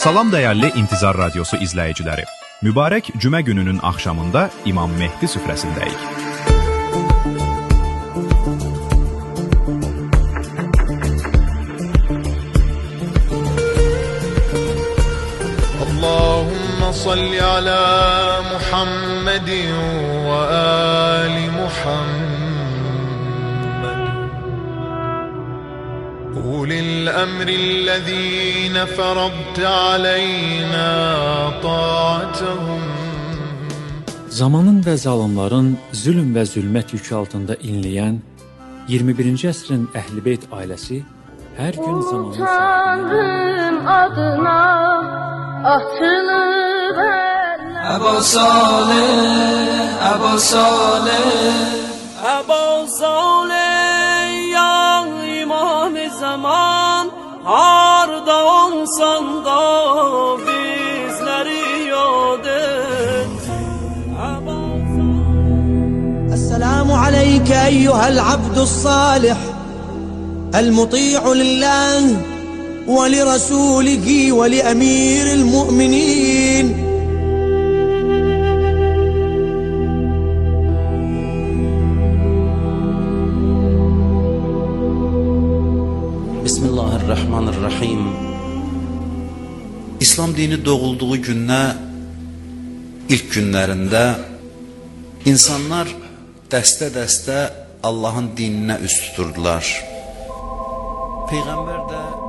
Salam dəyərli İntizar Radyosu izləyiciləri. Mübarək Cümə gününün axşamında İmam Mehdi süfrəsindəyik. Allahümme salli ala Muhammedin ve ali Muhammed. أولي الأمر الذين فرضت علينا طاعتهم. Zamanın və zalimların zülm və zülmət yükü altında inləyən 21-ci əsrin Əhl-i-Beyt ailəsi hər gün zamanın Tanrım adına açılır Əbu Salih, Əbu Salih, Əbu Salih, ya İmam-ı Zaman, harda olsan da bizləri yad et. السلام عليك أيها العبد الصالح المطيع لله ولرسوله ولأمير المؤمنين. Bismillahirrahmanirrahim. İslam dini doğulduğu gündə, ilk günlərində insanlar dəstə-dəstə Allahın dininə üst tuturdular. Peyğəmbər də